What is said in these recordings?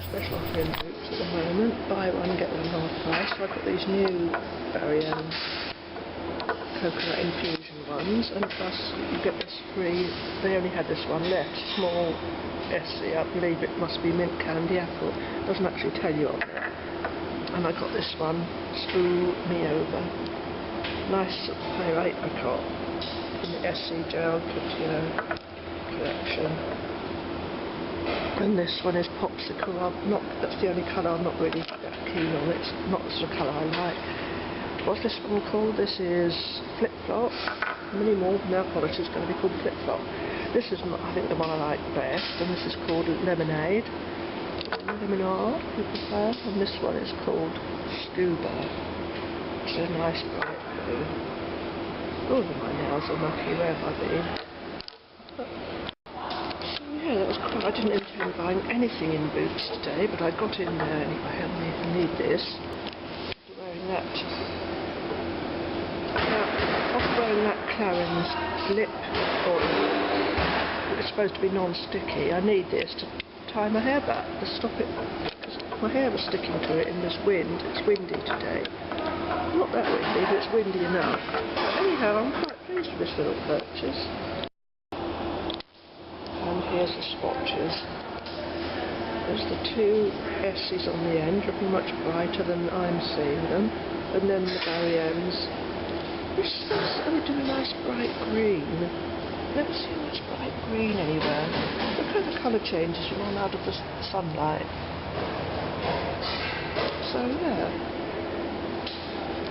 special offer in Boots at the moment. Buy one, get one half price. So I've got these new very coconut infusion ones, and plus you get this free. They only had this one left, small SC. I believe it must be mint candy apple. Doesn't actually tell you on it. And I got this one, Screw Me Over. Nice player apricot from the SC gel collection. And this one is Popsicle. That's the only colour I'm not really that keen on. It's not the sort of colour I like. What's this one called? This is Flip Flop. Mini More nail polish is going to be called Flip Flop. This is, I think, the one I like best, and this is called Lemonade. Lemonade, if you prefer. And this one is called Scuba. It's a nice bright blue. All of my nails are mucky, where have I been? Yeah, that was quite. I didn't intend buying anything in Boots today, but I got in there anyway. I need this. Wearing that. Now, after wearing that Clarins lip oil, it's supposed to be non-sticky. I need this to tie my hair back to stop it, because my hair was sticking to it in this wind. It's windy today. Not that windy, but it's windy enough. But anyhow, I'm quite pleased with this little purchase. And here's the swatches. There's the two S's on the end, looking much brighter than I'm seeing them. And then the very ends, which do a nice bright green. Never seen much bright green anywhere. Look how the colour changes when I'm out of the sunlight. So yeah.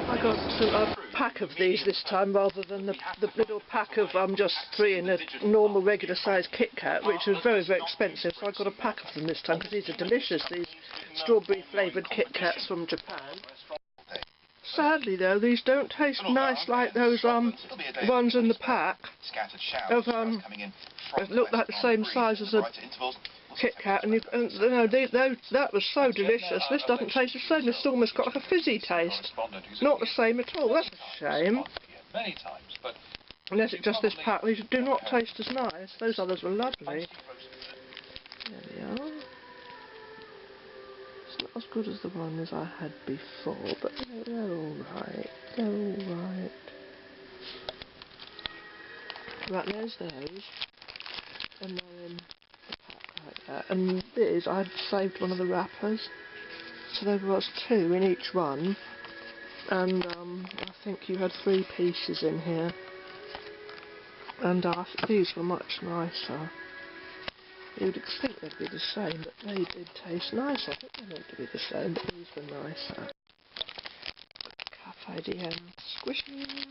I got a pack of these this time rather than the little pack of just 3 in a normal regular size KitKat, which was very, very expensive, so I got a pack of them this time because these are delicious, these strawberry flavoured KitKats from Japan. Sadly though, these don't taste nice like those ones in the pack of look like the same size as a KitKat, and that was so delicious. This doesn't taste the same. It's almost got like a fizzy taste. Not the same at all. That's a shame. Unless it's just this pack, these do not taste as nice. Those others were lovely. There we are. It's not as good as the ones I had before, but they're alright. They're alright. Right, there's those. And they're in like that. And these, I had saved one of the wrappers, so there was 2 in each one, and I think you had 3 pieces in here, and these were much nicer. You'd think they'd be the same, but they did taste nicer. I think they meant to be the same, but these were nicer. Cafe DM Squishies.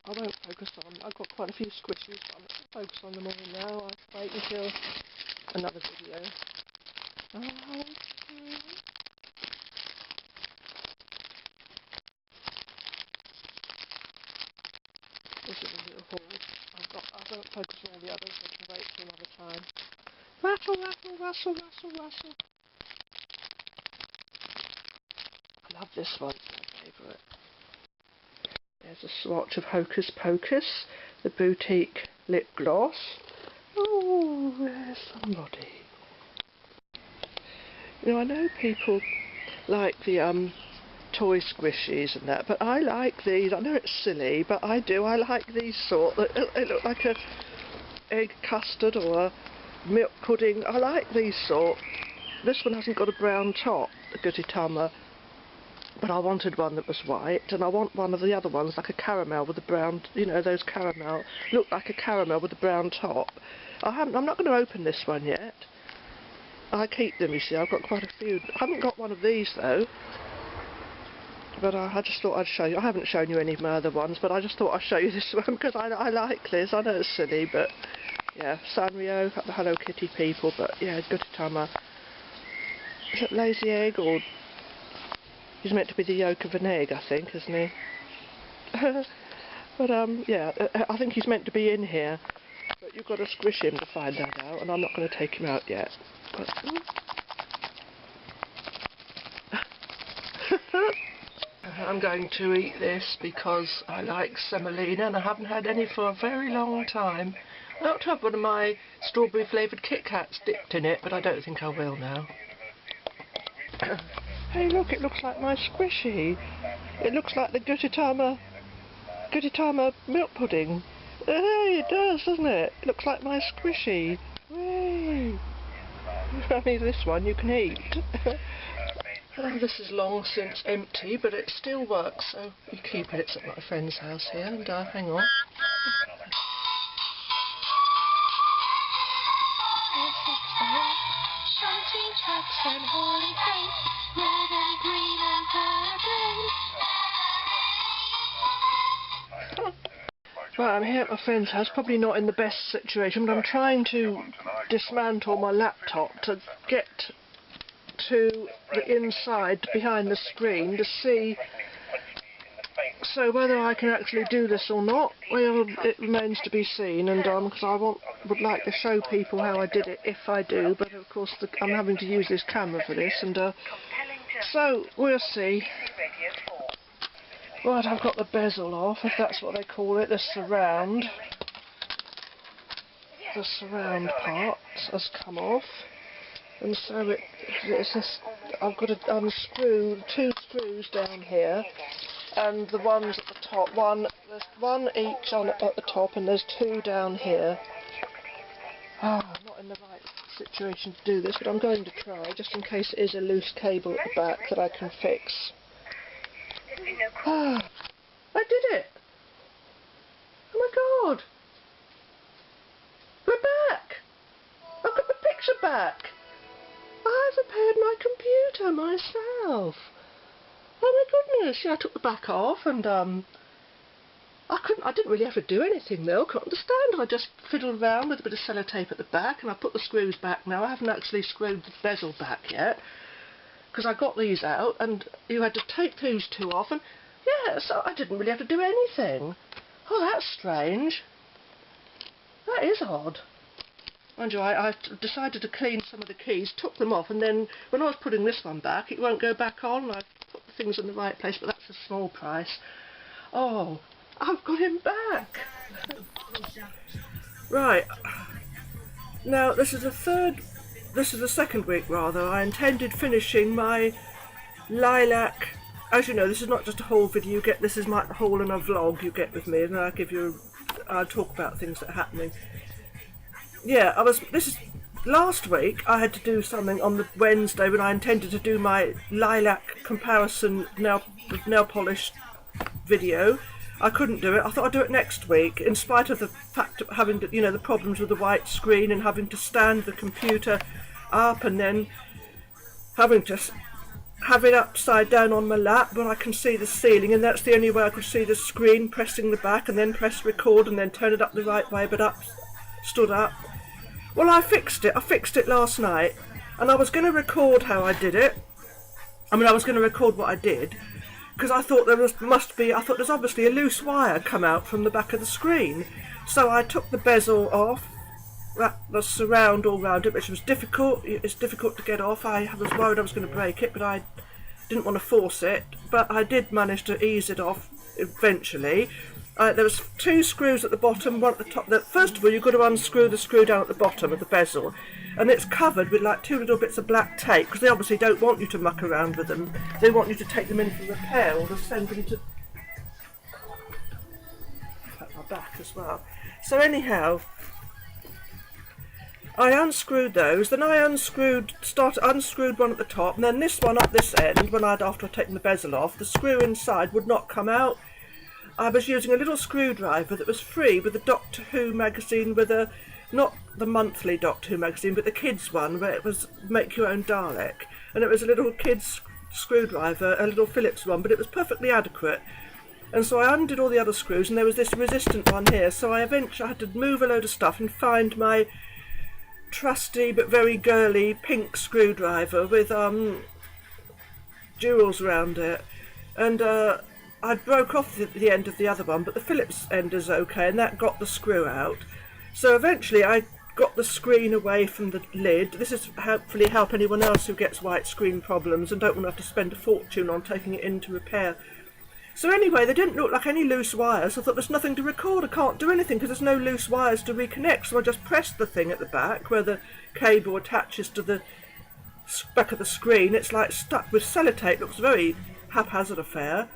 I won't focus on. I've got quite a few Squishies, but I'm not going to focus on them all now. I'll wait until another video. This is a little haul. I won't focus on all the others. I can wait till another time. Rattle, rattle, rustle, rustle, rustle. I love this one. It's my favourite. There's a swatch of Hocus Pocus, the boutique lip gloss. Oh, there's somebody. You know, I know people like the toy squishies and that, but I like these. I know it's silly, but I do. I like these sort. They look like a egg custard or a milk pudding. I like these sort. This one hasn't got a brown top, the Gudetama. But I wanted one that was white, and I want one of the other ones, like a caramel with a brown, you know, those caramel, look like a caramel with a brown top. I'm not going to open this one yet. I keep them, you see, I've got quite a few. I haven't got one of these, though. But I just thought I'd show you. I haven't shown you any of my other ones, but I just thought I'd show you this one, because I like this. I know it's silly, but, yeah, Sanrio, the Hello Kitty people, but, yeah, Gudetama. Is it lazy egg, or... He's meant to be the yolk of an egg, I think, isn't he? But, yeah, I think he's meant to be in here. But you've got to squish him to find that out, and I'm not going to take him out yet. But, I'm going to eat this because I like semolina and I haven't had any for a very long time. I ought to have one of my strawberry flavoured KitKats dipped in it, but I don't think I will now. Hey look, it looks like my squishy. It looks like the Gudetama Milk Pudding. Hey, it does, doesn't it? It looks like my squishy. Hey. Only this one you can eat. This is long since empty, but it still works, so we keep it. It's at my friend's house here, and hang on. Right, I'm here at my friend's house, probably not in the best situation, but I'm trying to dismantle my laptop to get to the inside behind the screen to see, so whether I can actually do this or not, well, it remains to be seen, and because I would like to show people how I did it if I do, but of course I'm having to use this camera for this, and so we'll see. Right, I've got the bezel off, if that's what they call it, the surround part has come off. And so it's just, I've got to unscrew 2 screws down here, and the ones at the top, there's 1 each at the top, and there's 2 down here. I'm not in the right situation to do this, but I'm going to try, just in case it is a loose cable at the back that I can fix. I did it! Oh my god! We're back! I've got the picture back! I've repaired my computer myself. Oh my goodness! Yeah, I took the back off, and I didn't really have to do anything though. I couldn't understand. I just fiddled around with a bit of sellotape at the back, and I put the screws back now. I haven't actually screwed the bezel back yet, because I got these out, and you had to take these 2 off, and yeah, so I didn't really have to do anything. Oh, that's strange. That is odd. Mind you, I decided to clean some of the keys, took them off, and then when I was putting this one back, it won't go back on, and I put the things in the right place, but that's a small price. Oh, I've got him back! Right. Now, this is the second week, rather. I intended finishing my Lilac. As you know, this is not just a haul video, this is my haul and a vlog you get with me, and I'll talk about things that are happening. Yeah, last week I had to do something on the Wednesday when I intended to do my lilac comparison nail polish video. I couldn't do it. I thought I'd do it next week, in spite of the fact of having to, the problems with the white screen and having to stand the computer up and then having to have it upside down on my lap where I can see the ceiling, and that's the only way I could see the screen, pressing the back and then press record and then turn it up the right way, but stood up. Well, I fixed it last night, and I was going to record how I did it. I was going to record what I did, because I thought there's obviously a loose wire come out from the back of the screen. So I took the bezel off, the surround all round it, which was difficult. It's difficult to get off. I was worried I was going to break it, but I didn't want to force it. But I did manage to ease it off eventually. There was 2 screws at the bottom, 1 at the top. First of all, you've got to unscrew the screw down at the bottom of the bezel, and it's covered with like 2 little bits of black tape, because they obviously don't want you to muck around with them. They want you to take them in for repair or to send them to my back as well. So anyhow, I unscrewed those, then I unscrewed 1 at the top, and then this one up this end, after I'd taken the bezel off, the screw inside would not come out. I was using a little screwdriver that was free with the Doctor Who magazine, not the monthly Doctor Who magazine, but the kids one, where it was make your own Dalek, and it was a little kids screwdriver, a little Phillips one, but it was perfectly adequate. And so I undid all the other screws, and there was this resistant one here, so I eventually had to move a load of stuff and find my trusty but very girly pink screwdriver with jewels around it, and I broke off the end of the other one, but the Phillips end is okay, and that got the screw out. So eventually I got the screen away from the lid. This is hopefully help anyone else who gets white screen problems and don't want to have to spend a fortune on taking it in to repair So anyway, they didn't look like any loose wires. I thought there's nothing to record, I can't do anything because there's no loose wires to reconnect. So I just pressed the thing at the back where the cable attaches to the back of the screen. It's like stuck with sellotape, looks a very haphazard affair.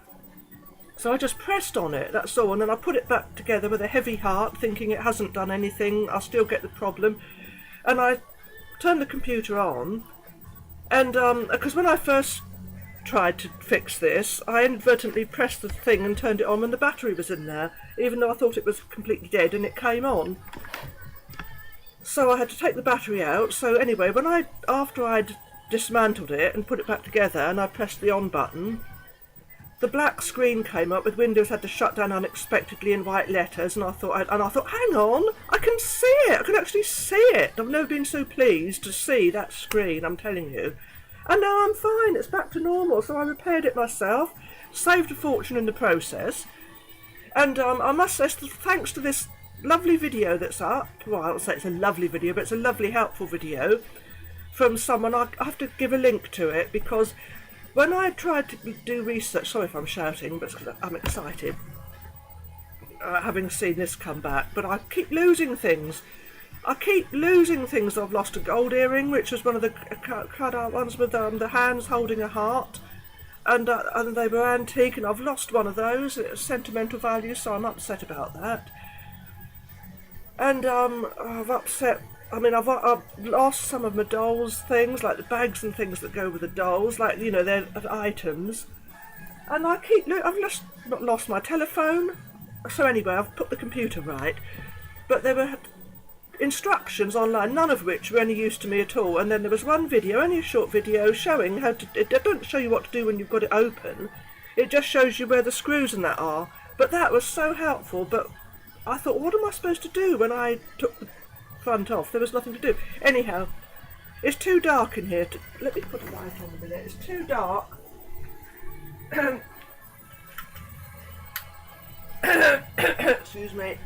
So I just pressed on it, that's all, and then I put it back together with a heavy heart, thinking it hasn't done anything, I'll still get the problem. And I turned the computer on, and because when I first tried to fix this, I inadvertently pressed the thing and turned it on when the battery was in there, even though I thought it was completely dead, and it came on. So I had to take the battery out. So anyway, after I'd dismantled it and put it back together, and I pressed the on button, the black screen came up with Windows had to shut down unexpectedly in white letters, and I thought, hang on, I can see it, I can actually see it. I've never been so pleased to see that screen, I'm telling you. And now I'm fine, it's back to normal, so I repaired it myself, saved a fortune in the process, and I must say, thanks to this lovely video that's up, well, I won't say it's a lovely video, but it's a lovely, helpful video from someone. I have to give a link to it, because when I tried to do research, sorry if I'm shouting, but I'm excited, having seen this come back, but I keep losing things. I've lost a gold earring, which was one of the cut-out ones with the hands holding a heart, and they were antique, and I've lost one of those. It's sentimental value, so I'm upset about that. And I've lost some of my dolls' things, like the bags and things that go with the dolls, like, you know, they're items. And I've not lost my telephone. So anyway, I've put the computer right. But there were instructions online, none of which were any use to me at all. And then there was one video, only a short video, showing how to, it doesn't show you what to do when you've got it open. It just shows you where the screws and that are. But that was so helpful, but I thought, what am I supposed to do when I took the front off? There was nothing to do. Anyhow, it's too dark in here. Let me put a light on a minute. It's too dark. Excuse me.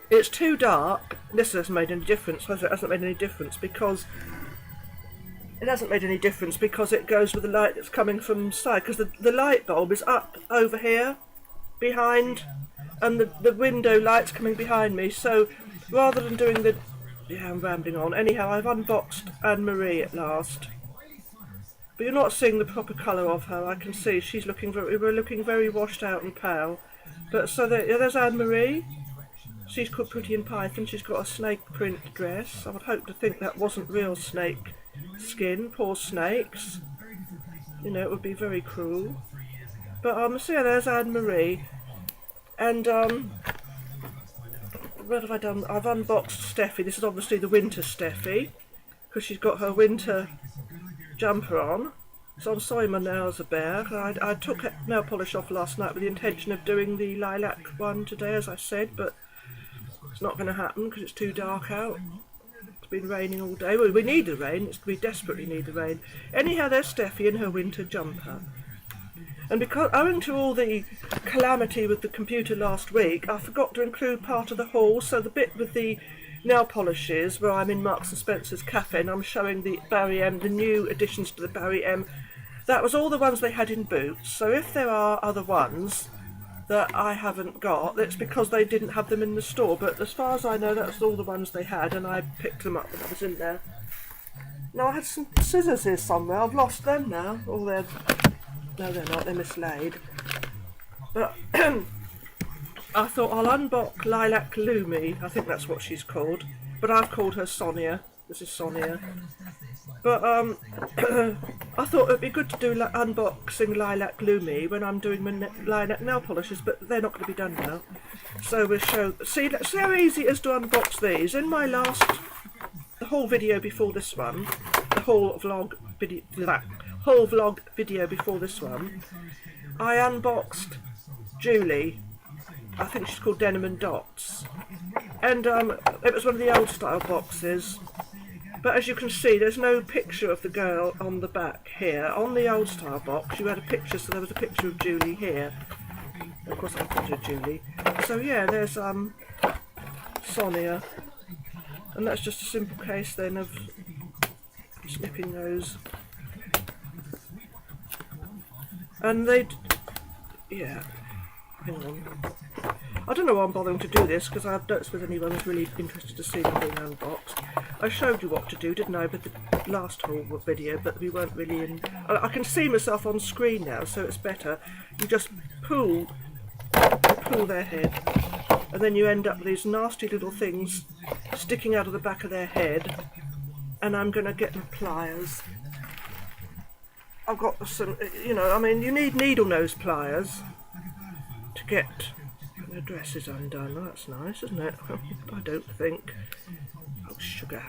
It's too dark. This hasn't made any difference. It hasn't made any difference because it goes with the light that's coming from the side. Because the light bulb is up over here, behind, and the window light's coming behind me. So rather than doing the... Yeah, I'm rambling on. Anyhow, I've unboxed Anne-Marie at last. But you're not seeing the proper colour of her. I can see she's looking very washed out and pale. But so there's Anne-Marie. She's called Pretty in Python. She's got a snake print dress. I would hope to think that wasn't real snake skin. Poor snakes. You know, it would be very cruel. But so yeah, there's Anne-Marie. And what have I done? I've unboxed Steffi. This is obviously the winter Steffi, because she's got her winter jumper on. So I'm sorry my nails are bare. I took nail polish off last night with the intention of doing the lilac one today, as I said, but it's not going to happen because it's too dark out. It's been raining all day. Well, we need the rain. We desperately need the rain. Anyhow, there's Steffi in her winter jumper. And because, owing to all the calamity with the computer last week, I forgot to include part of the haul, so the bit with the nail polishes, where I'm in Marks and Spencer's cafe and I'm showing the Barry M, the new additions to the Barry M, that was all the ones they had in Boots. So if there are other ones that I haven't got, that's because they didn't have them in the store, but as far as I know, that's all the ones they had, and I picked them up when I was in there. Now, I had some scissors here somewhere. I've lost them now. No, they're not, they're mislaid. But I thought I'll unbox Lilac Lumi, I think that's what she's called. But I've called her Sonia. This is Sonia. But I thought it'd be good to do unboxing Lilac Lumi when I'm doing my lilac nail polishes, but they're not going to be done now. So we'll show... See how easy it is to unbox these. In my the whole video before this one, the whole vlog video before this one, I unboxed Julie. I think she's called Denim and Dots, and it was one of the old style boxes, but as you can see there's no picture of the girl on the back here. On the old style box you had a picture, so there was a picture of Julie here. Of course I put her Julie. So yeah, there's Sonia, and that's just a simple case then of snipping those. And yeah, hang on. I don't know why I'm bothering to do this, because I've noticed whether anyone is really interested to see them being unboxed. I showed you what to do, didn't I, with the last whole video, but we weren't really in... I can see myself on screen now, so it's better. You just pull their head, and then you end up with these nasty little things sticking out of the back of their head, and I'm going to get my pliers. I've got some, you know, I mean, you need needle nose pliers to get the dresses undone. Oh, that's nice, isn't it? I don't think. Oh, sugar.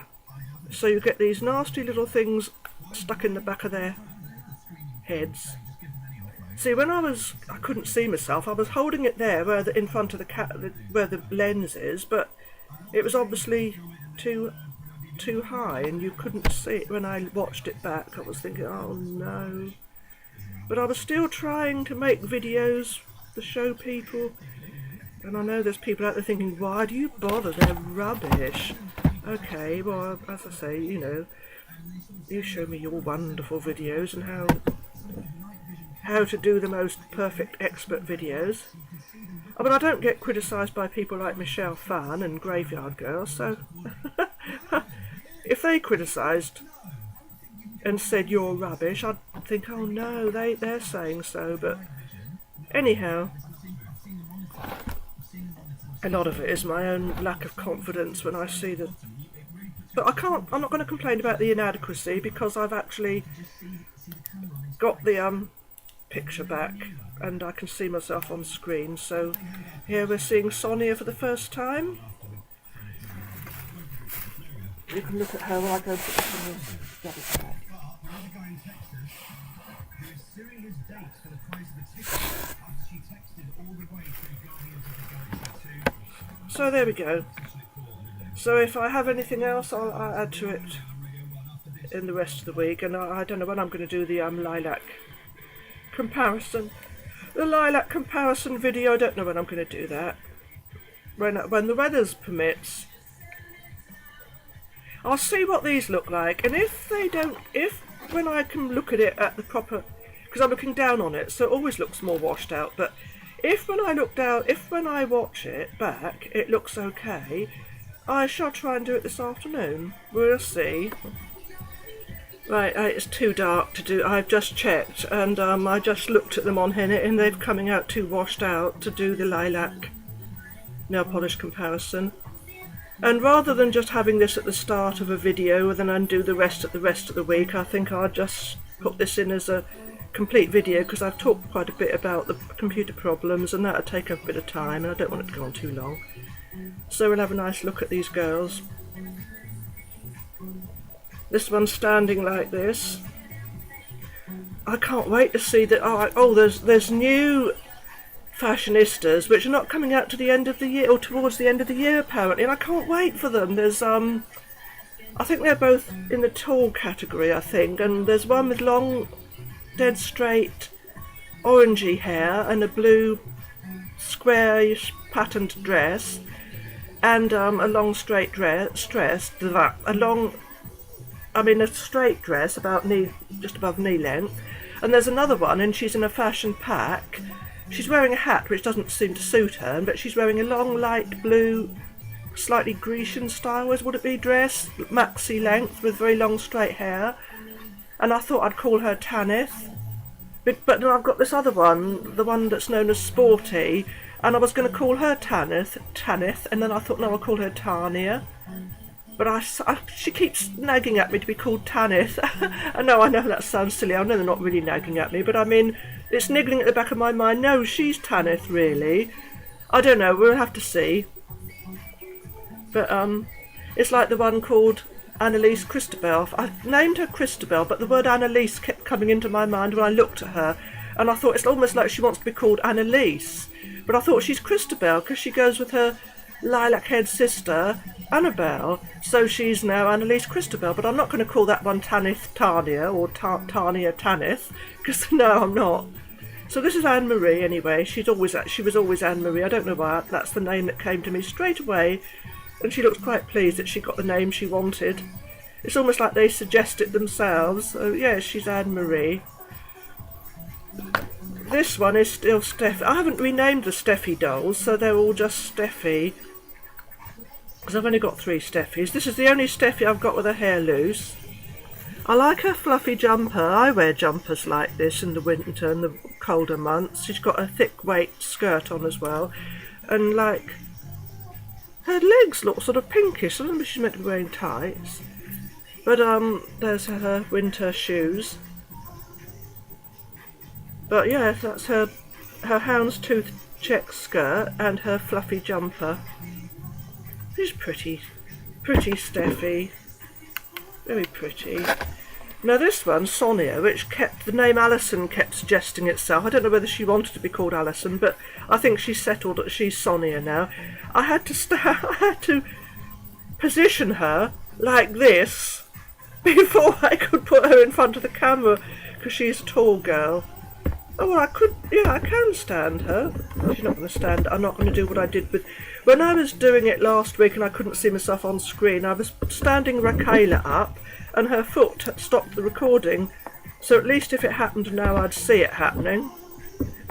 So you get these nasty little things stuck in the back of their heads. See, when I couldn't see myself, I was holding it there where in front of where the lens is, but it was obviously too high and you couldn't see it. When I watched it back, I was thinking, oh no. But I was still trying to make videos to show people, and I know there's people out there thinking, why do you bother, they're rubbish. Okay, well, as I say, you know, you show me your wonderful videos and how to do the most perfect expert videos. I mean, I don't get criticised by people like Michelle Phan and Graveyard Girl, so if they criticised and said you're rubbish, I'd think, oh no, they're saying so. But anyhow, a lot of it is my own lack of confidence when I see the... But I'm not going to complain about the inadequacy, because I've actually got the picture back and I can see myself on screen. So here we're seeing Sonia for the first time. You can look at her while I go and put this in the rubbish bag. So there we go. So if I have anything else, I'll add to it in the rest of the week. And I don't know when I'm going to do the lilac comparison. The lilac comparison video, I don't know when I'm going to do that. When the weather permits. I'll see what these look like, and if when I can look at it at the proper, because I'm looking down on it, so it always looks more washed out, but if when I watch it back, it looks okay, I shall try and do it this afternoon. We'll see. Right, it's too dark to do. I've just checked, and I just looked at them on here, and they're coming out too washed out to do the lilac nail polish comparison. And rather than just having this at the start of a video and then undo the rest of the week, I think I'll just put this in as a complete video, because I've talked quite a bit about the computer problems and that'll take a bit of time and I don't want it to go on too long. So we'll have a nice look at these girls. This one's standing like this. I can't wait to see that. Oh, there's new Fashionistas which are not coming out to the end of the year, or towards the end of the year apparently, and I can't wait for them. There's I think they're both in the tall category, I think, and there's one with long, dead straight, orangey hair and a blue squarish patterned dress, and a long straight dress, a straight dress about just above knee length, and there's another one and she's in a fashion pack. She's wearing a hat which doesn't seem to suit her, but she's wearing a long light blue, slightly Grecian style, would it be, dress, maxi length with very long straight hair, and I thought I'd call her Tanith. But then I've got this other one, the one that's known as Sporty, and I was going to call her Tanith, and then I thought, no, I'll call her Tania. But she keeps nagging at me to be called Tanith. I know that sounds silly. I know they're not really nagging at me, but I mean, it's niggling at the back of my mind. No, she's Tanith, really. I don't know. We'll have to see. But it's like the one called Annalise Christabel. I named her Christabel, but the word Annalise kept coming into my mind when I looked at her, and I thought it's almost like she wants to be called Annalise. But I thought she's Christabel because she goes with her lilac-haired sister Annabelle, so she's now Annalise Christabel. But I'm not going to call that one Tanith Tania or Tania Tanith, because no, I'm not. So this is Anne Marie anyway. She was always Anne Marie. I don't know why, that's the name that came to me straight away, and she looks quite pleased that she got the name she wanted. It's almost like they suggest it themselves. So yeah, she's Anne Marie. this one is still Steffi. I haven't renamed the Steffi dolls, so they're all just Steffi. Because I've only got 3 Steffis. This is the only Steffi I've got with her hair loose. I like her fluffy jumper. I wear jumpers like this in the winter and the colder months. She's got a thick weight skirt on as well. And like, her legs look sort of pinkish. I don't know if she's meant to be wearing tights. But there's her winter shoes. But yeah, that's her houndstooth check skirt and her fluffy jumper. She's pretty Steffi. Very pretty. Now this one, Sonia, which kept the name Alison kept suggesting itself. I don't know whether she wanted to be called Alison, but I think she's settled that she's Sonia now. I had to position her like this before I could put her in front of the camera because she's a tall girl. Oh well, I can stand her. She's not going to stand. I'm not going to do what I did with when I was doing it last week and I couldn't see myself on screen. I was standing Raquela up and her foot stopped the recording, so at least if it happened now I'd see it happening.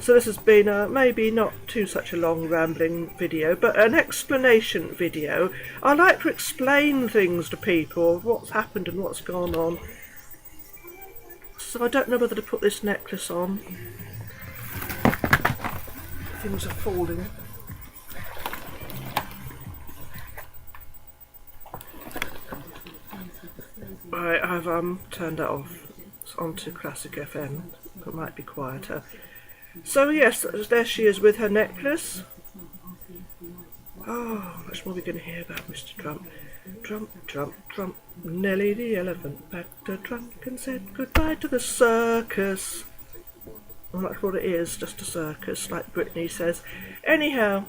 So this has been maybe not such a long rambling video, but an explanation video. I like to explain things to people, what's happened and what's gone on. So I don't know whether to put this necklace on. Things are falling. Right, I've turned that off. It's onto Classic FM. It might be quieter. So yes, there she is with her necklace. Oh, much more we're going to hear about Mr. Trump. Trump, Trump, Trump. Nelly the elephant packed a trunk and said goodbye to the circus. Well, that's what it is, just a circus, like Britney says. Anyhow,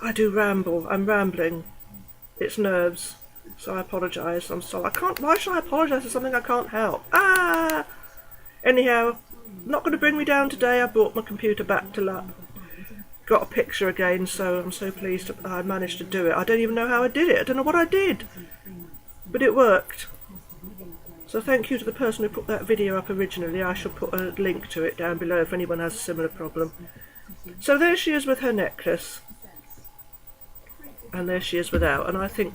I do ramble. I'm rambling. It's nerves. So I apologise. I'm sorry. Why should I apologise for something I can't help? Ah! Anyhow, not going to bring me down today. I brought my computer back to lap. Got a picture again, so I'm so pleased I managed to do it. I don't even know how I did it. I don't know what I did. But it worked. So thank you to the person who put that video up originally. I shall put a link to it down below if anyone has a similar problem. So there she is with her necklace. And there she is without. And I think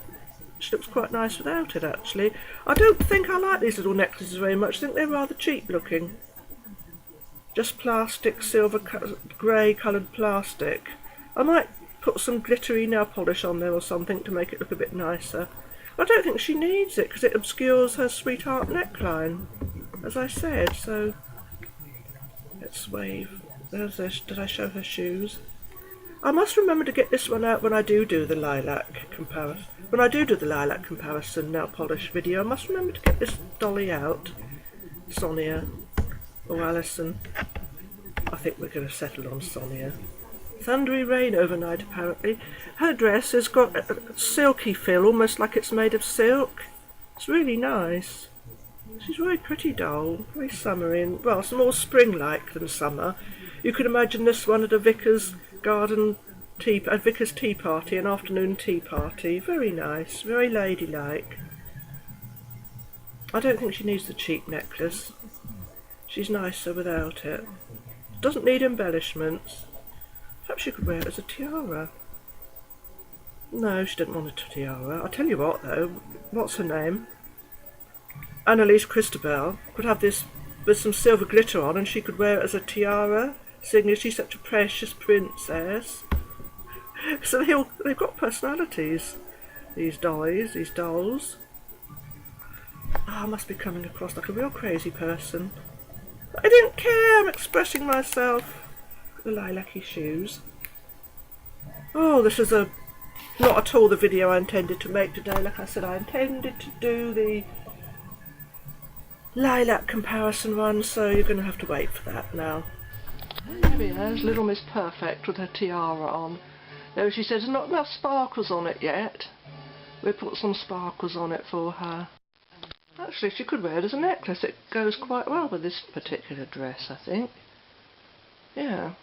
she looks quite nice without it, actually. I don't think I like these little necklaces very much. I think they're rather cheap looking. Just plastic, silver, grey coloured plastic. I might put some glittery nail polish on there or something to make it look a bit nicer. I don't think she needs it because it obscures her sweetheart neckline, as I said, so let's wave. Did I show her shoes? I must remember to get this one out when I do the lilac comparison. When I do the lilac comparison nail polish video, I must remember to get this dolly out. Sonia or Alison. I think we're going to settle on Sonia. Thundery rain overnight apparently. Her dress has got a silky feel, almost like it's made of silk. It's really nice. She's a very pretty doll, very summery, and well, it's more spring-like than summer. You could imagine this one at a vicar's garden tea, a vicar's tea party, an afternoon tea party. Very nice, very ladylike. I don't think she needs the cheap necklace. She's nicer without it. Doesn't need embellishments. Perhaps she could wear it as a tiara. No, she didn't want a tiara. I'll tell you what though, what's her name? Annalise Christabel could have this with some silver glitter on and she could wear it as a tiara, seeing as she's such a precious princess. So they've got personalities, these dolls. I must be coming across like a real crazy person. I didn't care, I'm expressing myself. The lilac-y shoes. Oh, this is not at all the video I intended to make today. Like I said, I intended to do the lilac comparison one, so you're going to have to wait for that now. There we are, there's Little Miss Perfect with her tiara on. Though she says there's not enough sparkles on it yet. We'll put some sparkles on it for her. Actually, she could wear it as a necklace. It goes quite well with this particular dress, I think. Yeah.